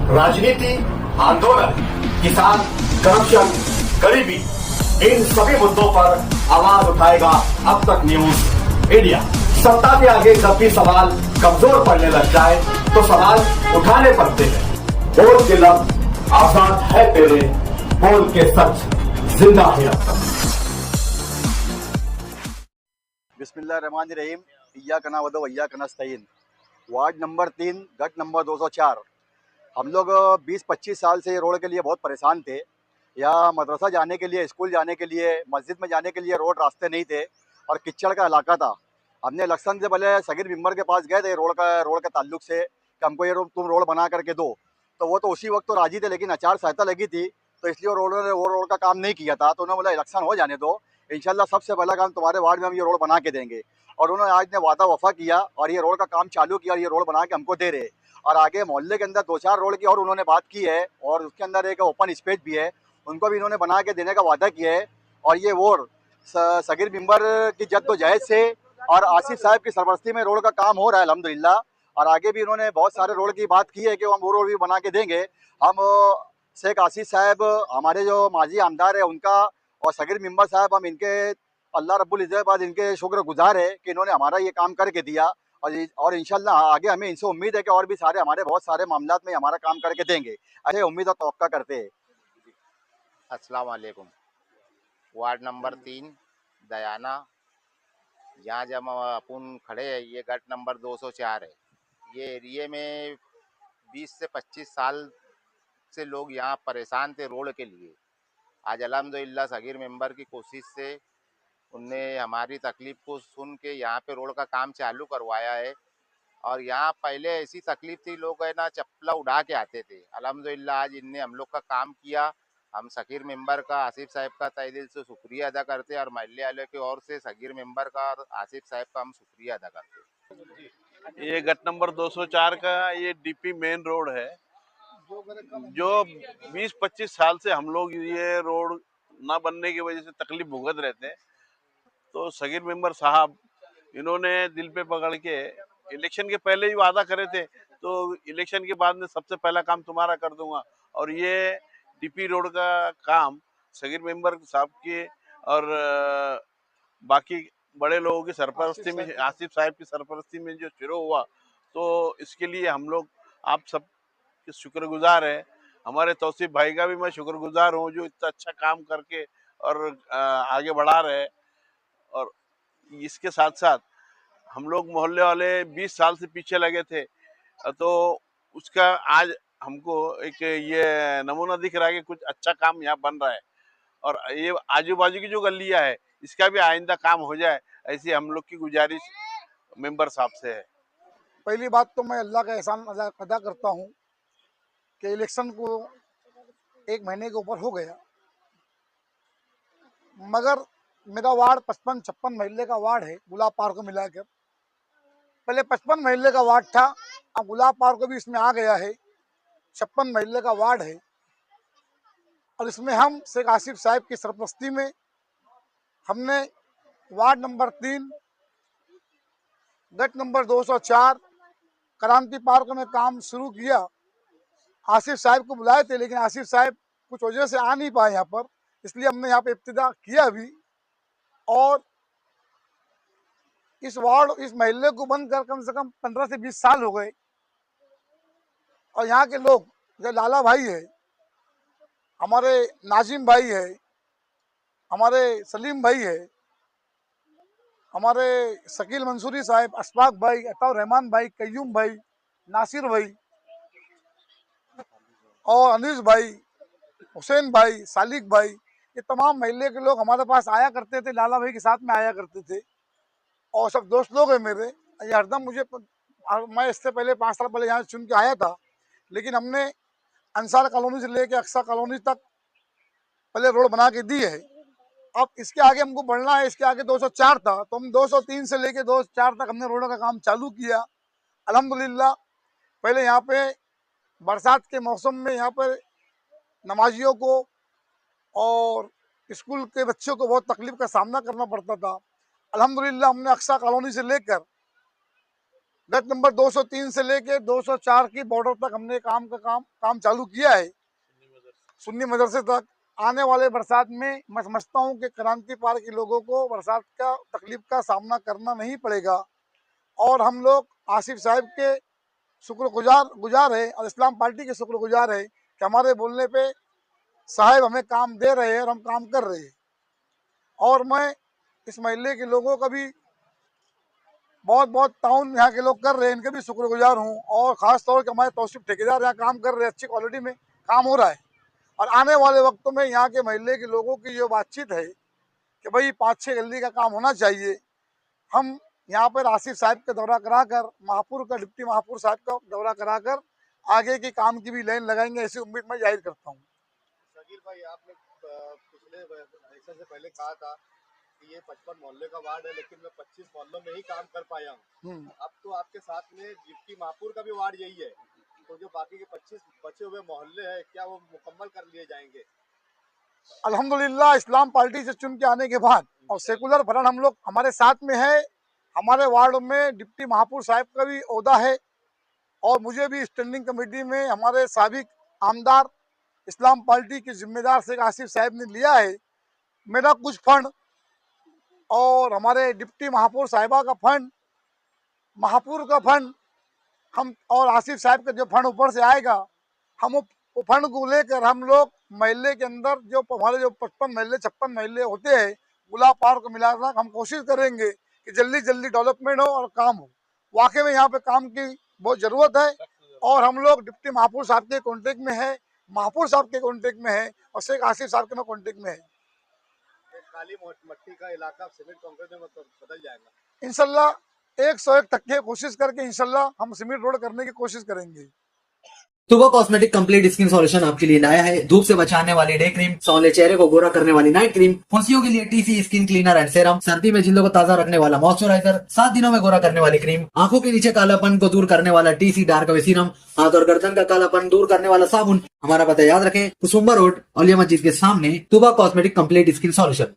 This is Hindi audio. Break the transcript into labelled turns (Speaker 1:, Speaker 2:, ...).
Speaker 1: राजनीति, आंदोलन, किसान, करप्शन, गरीबी, इन सभी मुद्दों पर आवाज उठाएगा अब तक न्यूज इंडिया। सत्ता के आगे जब भी सवाल कमजोर पड़ने लग जाए तो सवाल उठाने पड़ते हैं। बोल के लफ्ज आजाद है तेरे, बोल के सच जिंदा है अब तक।
Speaker 2: बिस्मिल्लाहिर्रहमानिर्रहीम। इय्याक नअबुदु व इय्याक नस्तईन। वार्ड नंबर 3, गट नंबर 204। हम लोग 20-25 साल से ये रोड के लिए बहुत परेशान थे। यहाँ मदरसा जाने के लिए, स्कूल जाने के लिए, मस्जिद में जाने के लिए रोड रास्ते नहीं थे और कीचड़ का इलाका था। हमने इलेक्शन से पहले सगीर मेंबर के पास गए थे रोड के ताल्लुक से कि हमको ये तुम रोड बना करके दो, तो वो तो उसी वक्त तो राजी थे, लेकिन आचार संहिता लगी थी तो इसलिए वो रोड का काम नहीं किया था। तो उन्होंने बोला इलेक्शन हो जाने दो, इंशाल्लाह सबसे पहला काम तुम्हारे वार्ड में हम ये रोड बना के देंगे। और उन्होंने आज ने वादा वफा किया और ये रोड का काम चालू किया और ये रोड बना के हमको दे रहे। और आगे मोहल्ले के अंदर 2-4 रोड की और उन्होंने बात की है और उसके अंदर एक ओपन स्पेस भी है, उनको भी इन्होंने बना के देने का वादा किया है। और ये रोड सगीर मेंबर की जद्दोजहद से और आसिफ साहब की सरपरस्ती में रोड का काम हो रहा है अल्हम्दुलिल्लाह। और आगे भी इन्होंने बहुत सारे रोड की बात की है कि हम वो रोड भी बना के देंगे। हम शेख आसिफ साहब हमारे जो माजी आमदार है उनका और सगीर मेंबर साहब, हम इनके अल्लाह रब्बुल इज़्ज़त बाद इनके शुक्रगुजार है कि इन्होंने हमारा ये काम करके दिया। और इंशाल्लाह आगे हमें इनसे उम्मीद है कि और भी सारे हमारे बहुत सारे मामलात में हमारा काम करके देंगे। ऐसे उम्मीद और तवक्का करते हैं।
Speaker 3: अस्सलाम वालेकुम। वार्ड नंबर 3 दयाना, यहाँ जब अपन खड़े हैं ये गट नंबर 204 है। ये एरिए में 20 से 25 साल से लोग यहाँ परेशान थे रोड के लिए। आज अल्हम्दुलिल्लाह सगीर मेंबर की कोशिश से उनने हमारी तकलीफ़ को सुन के यहाँ पे रोड का काम चालू करवाया है। और यहाँ पहले ऐसी तकलीफ थी, लोग है ना चप्पला उड़ा के आते थे। अल्हम्दुलिल्लाह आज इनने हम लोग का काम किया। हम सगीर मेंबर का, आसिफ साहब का तहे दिल से शुक्रिया अदा करते हैं और महल्ले वालों की ओर से सगीर मेंबर का और आसिफ साहब का हम शुक्रिया अदा करते हैं।
Speaker 4: ये गट नंबर 204 का ये डीपी मेन रोड है जो 20-25 साल से हम लोग ये रोड ना बनने की वजह से तकलीफ भुगत रहे थे। तो सगीर मेंबर साहब इन्होंने दिल पे पकड़ के इलेक्शन के पहले ही वादा करे थे, तो इलेक्शन के बाद में सबसे पहला काम तुम्हारा कर दूंगा। और ये डीपी रोड का काम सगीर मेंबर साहब के और बाकी बड़े लोगों की सरपरस्ती में, आसिफ साहब की सरपरस्ती में जो शुरू हुआ, तो इसके लिए हम लोग आप सब के शुक्रगुजार हैं। हमारे तौसीफ भाई का भी मैं शुक्रगुजार हूँ जो इतना अच्छा काम करके और आगे बढ़ा रहे हैं। और इसके साथ साथ हम लोग मोहल्ले वाले 20 साल से पीछे लगे थे, तो उसका आज हमको एक ये नमूना दिख रहा है कि कुछ अच्छा काम यहाँ बन रहा है। और ये आजू बाजू की जो गलियां है इसका भी आइंदा काम हो जाए, ऐसी हम लोग की गुजारिश मेंबर साहब से है।
Speaker 5: पहली बात तो मैं अल्लाह का एहसान अदा करता हूँ कि इलेक्शन को 1 महीने के ऊपर हो गया, मगर मेरा वार्ड 55-56 महल्ले का वार्ड है गुलाब पार्क को मिलाकर। पहले 55 महल्ले का वार्ड था, अब गुलाब पार्क को भी इसमें आ गया है, 56 महल्ले का वार्ड है। और इसमें हम शेख आसिफ साहब की सरपरस्ती में हमने वार्ड नंबर 3 गट नंबर 204 क्रांति पार्क में काम शुरू किया। आसिफ साहब को बुलाए थे लेकिन आसिफ साहब कुछ वजह से आ नहीं पाए यहाँ पर, इसलिए हमने यहाँ पे इब्तिदा किया भी। और इस महल्ले को बंद कर कम से कम 15 से 20 साल हो गए। और यहाँ के लोग जो लाला भाई है, हमारे नाजिम भाई है, हमारे सलीम भाई है, हमारे शकील मंसूरी साहब, अशफाक भाई, अताउर रहमान भाई, कयूम भाई, नासिर भाई और अनीस भाई, हुसैन भाई, सालिक भाई, ये तमाम महल्ले के लोग हमारे पास आया करते थे, लाला भाई के साथ में आया करते थे और सब दोस्त लोग हैं मेरे। ये हरदम मैं इससे पहले 5 साल पहले यहाँ चुन के आया था, लेकिन हमने अंसार कॉलोनी से लेके अक्सा कॉलोनी तक पहले रोड बना के दी है। अब इसके आगे हमको बढ़ना है, इसके आगे 204 था तो हम 203 से लेके 204 तक हमने रोड का काम चालू किया अल्हम्दुलिल्लाह। पहले यहाँ पे बरसात के मौसम में यहाँ पर नमाजियों को और स्कूल के बच्चों को बहुत तकलीफ का सामना करना पड़ता था। अल्हम्दुलिल्लाह हमने अक्सा कॉलोनी से लेकर गट नंबर 203 से लेके 204 की बॉर्डर तक हमने काम चालू किया है, सुन्नी मदरसे तक। आने वाले बरसात में मैं समझता हूँ कि क्रांति पार के लोगों को बरसात का तकलीफ का सामना करना नहीं पड़ेगा, और हम लोग आसिफ साहब के शुक्रगुजार है और इस्लाम पार्टी के शुक्रगुजार है कि हमारे बोलने पे साहब हमें काम दे रहे हैं और हम काम कर रहे हैं। और मैं इस महल्ले के लोगों का भी बहुत ताउन यहाँ के लोग कर रहे हैं, इनके भी शुक्रगुजार हूँ। और ख़ास तौर पर हमारे तौसीफ ठेकेदार यहाँ काम कर रहे हैं, अच्छी क्वालिटी में काम हो रहा है। और आने वाले वक्तों में यहाँ के महल्ले के लोगों की जो बातचीत है कि भाई 5-6 गली का काम होना चाहिए, हम यहाँ पर आसिफ साहब का दौरा कराकर, महापुर का डिप्टी महापुर साहब का दौरा कराकर आगे के काम की भी लाइन लगाएंगे, ऐसी उम्मीद मैं जाहिर करता हूँ।
Speaker 2: शकील भाई, आपने पिछले इलेक्शन से पहले कहा था कि ये 55 मोहल्ले का वार्ड है, लेकिन मैं 25 मोहल्लों में ही काम कर पाया हूँ। अब तो आपके साथ में डिप्टी महापुर का भी वार्ड यही है, तो जो बाकी के 25 बचे हुए मोहल्ले हैं, क्या वो मुकम्मल कर लिए जाएंगे?
Speaker 5: अल्हम्दुलिल्लाह, इस्लाम पार्टी से चुन के आने के बाद और सेकुलर फ्रंट हम लोग हमारे साथ में है। हमारे वार्ड में डिप्टी महापुर साहब का भी ओहदा है, और मुझे भी स्टैंडिंग कमेटी में हमारे साबिक आमदार इस्लाम पार्टी के जिम्मेदार शेख आसिफ साहब ने लिया है। मेरा कुछ फंड और हमारे डिप्टी महापुर साहिबा का फंड, महापुर का फंड, हम और आसिफ साहब का जो फंड ऊपर से आएगा, हम वो फंड को लेकर हम लोग महल्ले के अंदर जो हमारे जो 56 महल्ले होते हैं, गुलाब पार को मिलाकर हम कोशिश करेंगे कि जल्दी डेवलपमेंट हो और काम हो। वाकई में यहाँ पे काम की बहुत ज़रूरत है, और हम लोग डिप्टी महापुर साहब के कॉन्टेक्ट में है, महापुर साहब के कॉन्टेक्ट में है, और शेख आसिफ साहब के कॉन्टेक्ट में है।
Speaker 2: काली मट्टी का इलाका सीमेंट कंक्रीट में बदल जाएगा
Speaker 5: इंशाल्लाह। 101 तक की कोशिश करके इंशाल्लाह हम सीमेंट रोड करने की कोशिश करेंगे।
Speaker 6: तुबा कॉस्मेटिक कंप्लीट स्किन सॉल्यूशन आपके लिए लाया है धूप से बचाने वाली डे क्रीम, सौंले चेहरे को गोरा करने वाली नाइट क्रीम, फुंसियों के लिए TC skin cleaner and serum, सर्दी में जिल्दों को ताजा रखने वाला मॉइस्चराइजर, 7 दिनों में गोरा करने वाली क्रीम, आंखों के नीचे कालापन को दूर करने वाला टीसी डार्क वे सीरम, हाथ और गर्दन का कालापन दूर करने वाला साबुन। हमारा पता याद रखें, कुसुम्बा रोड, औलिया मस्जिद के सामने, तुबा कॉस्मेटिक कंप्लीट स्किन सॉल्यूशन।